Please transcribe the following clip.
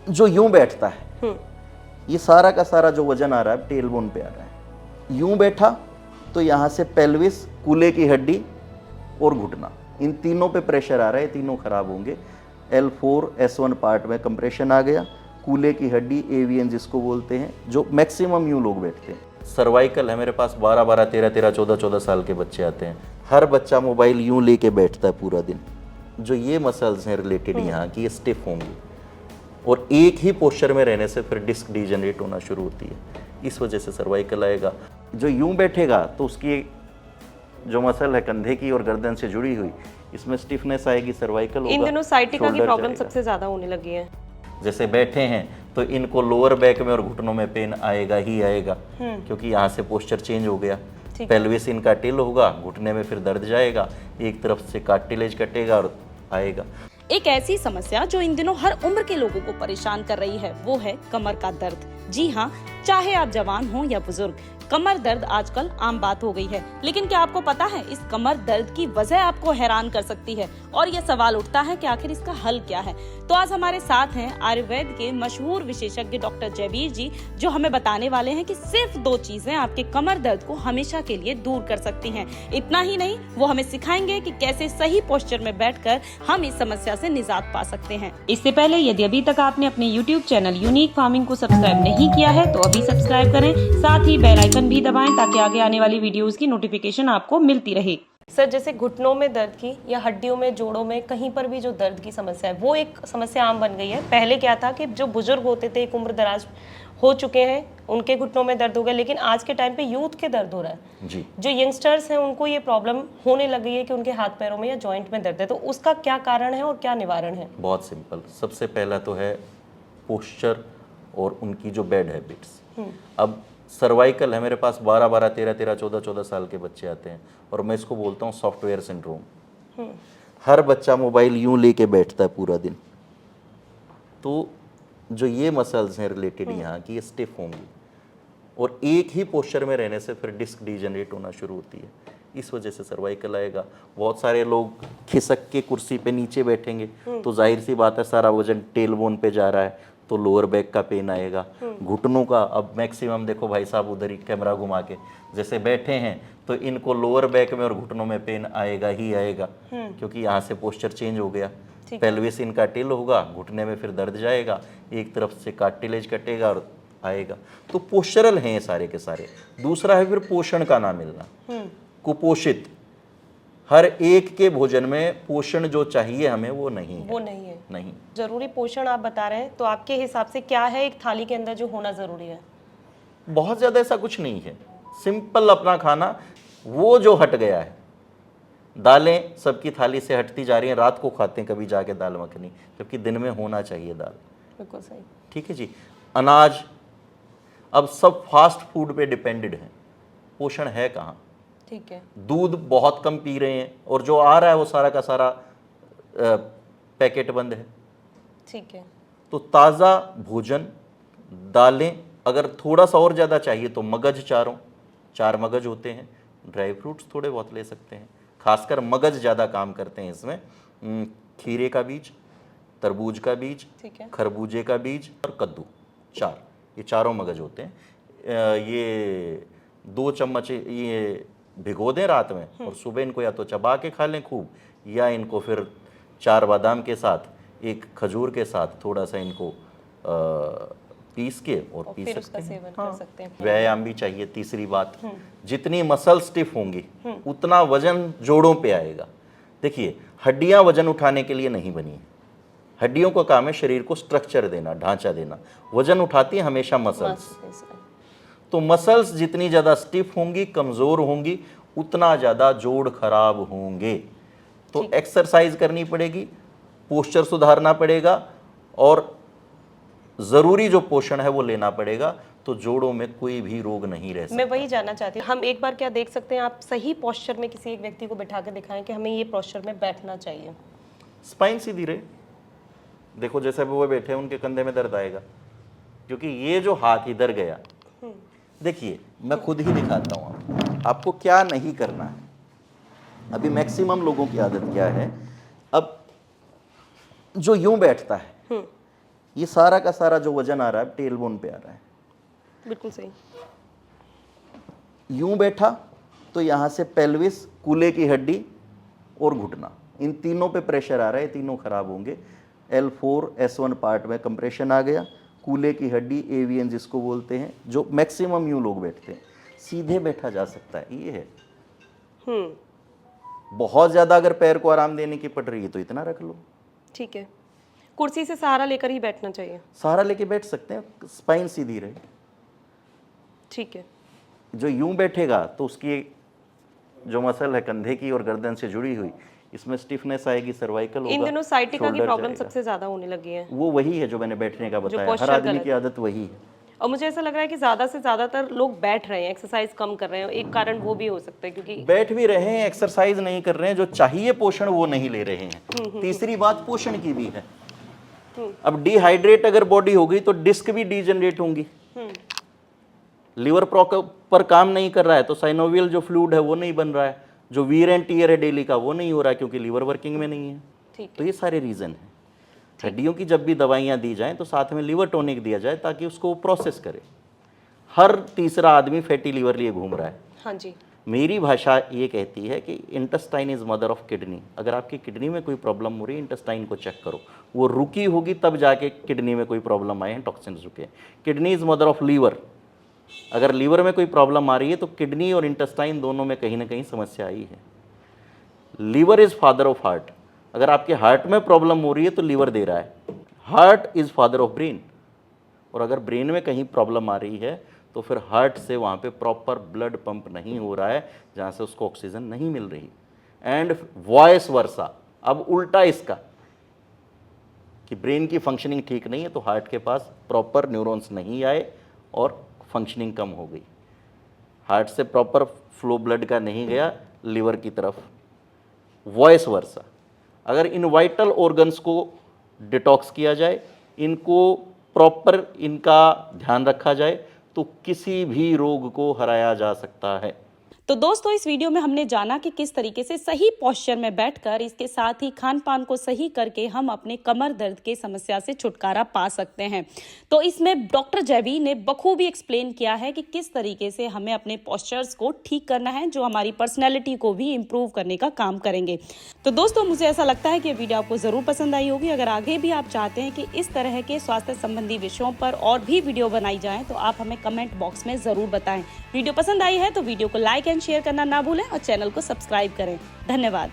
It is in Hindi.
जो यूं बैठता है, ये सारा का सारा जो वजन आ रहा है टेल बोन पे आ रहा है। यूं बैठा तो यहाँ से पेल्विस, कूल्हे की हड्डी और घुटना, इन तीनों पे प्रेशर आ रहा है, तीनों खराब होंगे। L4 S1 पार्ट में कंप्रेशन आ गया, कूल्हे की हड्डी AVN जिसको बोलते हैं, जो मैक्सिमम यूं लोग बैठते हैं। सर्वाइकल है मेरे पास 12-12, 13-13, 14-14 साल के बच्चे आते हैं। हर बच्चा मोबाइल यूं लेके बैठता है पूरा दिन। जो ये मसल्स हैं रिलेटेड यहाँ की, ये स्टिफ होंगी और एक ही पोस्चर में रहने से फिर डिस्क डिजेनरेट होना शुरू होती है। इस वजह से सर्वाइकल आएगा। जो यूं बैठेगा तो उसकी जो मसल है कंधे की और गर्दन से जुड़ी हुई, इसमें स्टिफनेस आएगी, सर्वाइकल होगा। इन दिनों साइटिका की shoulder प्रॉब्लम जाएगा। सबसे ज्यादा होने लगी है। जैसे बैठे हैं तो इनको लोअर बैक में और घुटनों में पेन आएगा ही आएगा, क्योंकि यहाँ से पोस्चर चेंज हो गया। पेल्विस इनका टिल होगा, घुटने में फिर दर्द जाएगा, एक तरफ से कार्टिलेज कटेगा और आएगा। एक ऐसी समस्या जो इन दिनों हर उम्र के लोगों को परेशान कर रही है, वो है कमर का दर्द। जी हाँ, चाहे आप जवान हो या बुजुर्ग, कमर दर्द आजकल आम बात हो गई है। लेकिन क्या आपको पता है, इस कमर दर्द की वजह आपको हैरान कर सकती है और ये सवाल उठता है कि आखिर इसका हल क्या है। तो आज हमारे साथ हैं आयुर्वेद के मशहूर विशेषज्ञ डॉक्टर जयवीर जी, जो हमें बताने वाले हैं कि सिर्फ 2 चीजें आपके कमर दर्द को हमेशा के लिए दूर कर सकती हैं। इतना ही नहीं, वो हमें सिखाएंगे कि कैसे सही पोस्चर में बैठकर हम इस समस्या से निजात पा सकते हैं। इससे पहले यदि अभी तक आपने अपने YouTube चैनल यूनिक फार्मिंग को सब्सक्राइब नहीं किया है तो अभी सब्सक्राइब करें, साथ ही बेल आइकन भी दबाएं ताकि आगे आने वाली वीडियोस की नोटिफिकेशन आपको मिलती रहे। सर, जैसे घुटनों में दर्द की या हड्डियों में, जोड़ों में, कहीं पर भी जो दर्द की समस्या है, वो एक समस्या आम बन गई है। पहले क्या था कि जो बुजुर्ग होते थे, एक उम्र दराज हो चुके हैं, उनके घुटनों में दर्द हो गया, लेकिन आज के टाइम पे यूथ के दर्द हो रहा है जी। जो यंगस्टर्स हैं उनको ये प्रॉब्लम होने लग गई है कि उनके हाथ पैरों में या जॉइंट में दर्द है। तो उसका क्या कारण है और क्या निवारण है? बहुत सिंपल। सबसे पहला तो है पोस्चर और उनकी जो बैड हैबिट्स। अब सर्वाइकल है मेरे पास 12-12, 13-13, 14-14 साल के बच्चे आते हैं और मैं इसको बोलता हूँ सॉफ्टवेयर सिंड्रोम। हर बच्चा मोबाइल यूं लेके बैठता है पूरा दिन। तो जो ये मसल्स हैं रिलेटेड यहाँ की, ये स्टिफ होंगी और एक ही पोस्चर में रहने से फिर डिस्क डिजेनरेट होना शुरू होती है। इस वजह से सर्वाइकल आएगा। बहुत सारे लोग खिसक के कुर्सी पे नीचे बैठेंगे तो जाहिर सी बात है सारा वजन टेल बोन पे जा रहा है, तो लोअर बैक का पेन आएगा। घुटनों का अब मैक्सिमम देखो भाई साहब, उधर ही कैमरा घुमा के, जैसे बैठे हैं तो इनको लोअर बैक में और घुटनों में पेन आएगा ही आएगा, क्योंकि यहाँ से पोस्चर चेंज हो गया। पेल्विस इनका टिल होगा, घुटने में फिर दर्द जाएगा, एक तरफ से कार्टिलेज कटेगा और आएगा। तो पोस्चरल हैं ये सारे के सारे। दूसरा है फिर पोषण का ना मिलना, कुपोषित। हर एक के भोजन में पोषण जो चाहिए हमें वो नहीं है। वो नहीं है। नहीं। जरूरी पोषण आप बता रहे हैं, तो आपके हिसाब से क्या है एक थाली के अंदर जो होना जरूरी है? बहुत ज़्यादा ऐसा कुछ नहीं है, सिंपल अपना खाना। वो जो हट गया है, दालें सबकी थाली से हटती जा रही हैं, रात को खाते हैं कभी जाके दाल मखनी, जबकि दिन में होना चाहिए दाल। बिल्कुल सही। ठीक है जी। अनाज, अब सब फास्ट फूड पे डिपेंडेड है, पोषण है कहाँ? ठीक है। दूध बहुत कम पी रहे हैं और जो आ रहा है वो सारा का सारा पैकेट बंद है। ठीक है। तो ताज़ा भोजन, दालें, अगर थोड़ा सा और ज़्यादा चाहिए तो मगज, 4 मगज होते हैं। ड्राई फ्रूट्स थोड़े बहुत ले सकते हैं, खासकर मगज ज़्यादा काम करते हैं इसमें। खीरे का बीज, तरबूज का बीज, ठीक है। खरबूजे का बीज और कद्दू, 4, ये चारों मगज होते हैं। ये 2 चम्मच ये भिगो दें रात में और सुबह इनको या तो चबा के खा लें खूब, या इनको फिर 4 बादाम के साथ, 1 खजूर के साथ थोड़ा सा इनको पीस के और पी फिर सकते उसका हैं। सेवन कर सकते हैं। व्यायाम भी चाहिए। तीसरी बात, जितनी मसल स्टिफ होंगी उतना वजन जोड़ों पे आएगा। देखिए, हड्डियां वजन उठाने के लिए नहीं बनी है। हड्डियों का काम है शरीर को स्ट्रक्चर देना, ढांचा देना। वजन उठाती है हमेशा मसल्स। तो मसल्स जितनी ज़्यादा स्टिफ होंगी, कमज़ोर होंगी, उतना ज़्यादा जोड़ खराब होंगे। तो एक्सरसाइज करनी पड़ेगी, पोस्चर सुधारना पड़ेगा और ज़रूरी जो पोषण है वो लेना पड़ेगा, तो जोड़ों में कोई भी रोग नहीं रह सकता। मैं वही जानना चाहती हूँ, हम एक बार क्या देख सकते हैं, आप सही पोस्चर में किसी एक व्यक्ति को बिठा के दिखाएं कि हमें ये पोस्चर में बैठना चाहिए? स्पाइन सीधी रहे। देखो जैसे वो बैठे हैं उनके कंधे में दर्द आएगा, क्योंकि ये जो हाथ इधर गया, देखिए मैं खुद ही दिखाता हूँ आपको क्या नहीं करना है। अभी मैक्सिमम लोगों की आदत क्या है, अब जो यूं बैठता है, ये सारा का सारा जो वजन आ रहा है टेल बोन पे आ रहा है। बिल्कुल सही। यूं बैठा तो यहाँ से पेल्विस, कूल्हे की हड्डी और घुटना, इन तीनों पे प्रेशर आ रहा है, तीनों खराब होंगे। L4 S1 पार्ट में कंप्रेशन आ गया, कूल्हे की हड्डी AVN जिसको बोलते हैं, जो मैक्सिमम यूं लोग बैठते हैं। सीधे बैठा जा सकता है, ये है। बहुत ज्यादा अगर पैर को आराम देने की पड़ रही है तो इतना रख लो। ठीक है, कुर्सी से सहारा लेकर ही बैठना चाहिए। सहारा लेके बैठ सकते हैं, स्पाइन सीधी रहे। ठीक है। जो यूं बैठेगा तो उसकी जो मसल है कंधे की और गर्दन से जुड़ी हुई, इसमें स्टिफनेस आएगी, सर्वाइकल होगा। इन दिनों साइटिका की shoulder प्रॉब्लम जाएगा। सबसे ज्यादा होने लगी है। वो वही है जो मैंने बैठने का बताया, हर posture आदमी गलत की आदत वही है। और मुझे ऐसा लग रहा है कि ज्यादा से ज्यादातर लोग बैठ रहे हैं, एक्सरसाइज कम कर रहे हैं। एक कारण वो भी हो सकता है क्योंकि बैठ भी रहे हैं, एक्सरसाइज नहीं कर रहे हैं, जो चाहिए पोषण वो नहीं ले रहे हैं। तीसरी बात पोषण की भी है। अब डिहाइड्रेट अगर बॉडी होगी तो डिस्क भी डीजनरेट होंगी। लिवर प्रॉपर काम नहीं कर रहा है तो साइनोवियल जो फ्लूइड है वो नहीं बन रहा है, जो वीर एंड टीयर है डेली का वो नहीं हो रहा है क्योंकि लिवर वर्किंग में नहीं है। ठीक तो ये सारे रीजन हैं। हड्डियों की जब भी दवाइयाँ दी जाएं तो साथ में लिवर टॉनिक दिया जाए ताकि उसको प्रोसेस करे। हर तीसरा आदमी फैटी लिवर लिए घूम रहा है। हाँ जी। मेरी भाषा ये कहती है कि intestine is mother of kidney. अगर आपकी किडनी में कोई प्रॉब्लम हो रही है, इंटेस्टाइन को चेक करो, वो रुकी होगी तब जाके किडनी में कोई प्रॉब्लम आए हैं, टॉक्सिन्स रुके। Kidney is mother of liver. अगर लीवर में कोई प्रॉब्लम आ रही है तो किडनी और इंटेस्टाइन दोनों में कहीं ना कहीं समस्या आई है। Liver is father of heart. अगर आपके हार्ट में प्रॉब्लम हो रही है तो लीवर दे रहा है। Heart is father of brain. और अगर ब्रेन में कहीं प्रॉब्लम आ रही है तो फिर हार्ट से वहाँ पे प्रॉपर ब्लड पंप नहीं हो रहा है, जहाँ से उसको ऑक्सीजन नहीं मिल रही। एंड वॉइस वर्सा। अब उल्टा इसका कि ब्रेन की फंक्शनिंग ठीक नहीं है तो हार्ट के पास प्रॉपर न्यूरॉन्स नहीं आए और फंक्शनिंग कम हो गई। हार्ट से प्रॉपर फ्लो ब्लड का नहीं गया लिवर की तरफ, वॉइस वर्सा। अगर इन वाइटल ऑर्गन्स को डिटॉक्स किया जाए, इनको प्रॉपर इनका ध्यान रखा जाए तो किसी भी रोग को हराया जा सकता है। तो दोस्तों, इस वीडियो में हमने जाना कि किस तरीके से सही पोस्चर में बैठकर, इसके साथ ही खान पान को सही करके हम अपने कमर दर्द की समस्या से छुटकारा पा सकते हैं। तो इसमें डॉक्टर जैवी ने बखूबी एक्सप्लेन किया है कि किस तरीके से हमें अपने पोस्चर्स को ठीक करना है, जो हमारी पर्सनैलिटी को भी इम्प्रूव करने का काम करेंगे। तो दोस्तों, मुझे ऐसा लगता है कि वीडियो आपको जरूर पसंद आई होगी। अगर आगे भी आप चाहते हैं कि इस तरह के स्वास्थ्य संबंधी विषयों पर और भी वीडियो बनाई जाए तो आप हमें कमेंट बॉक्स में जरूर बताएं। वीडियो पसंद आई है तो वीडियो को लाइक एंड शेयर करना ना भूलें और चैनल को सब्सक्राइब करें। धन्यवाद।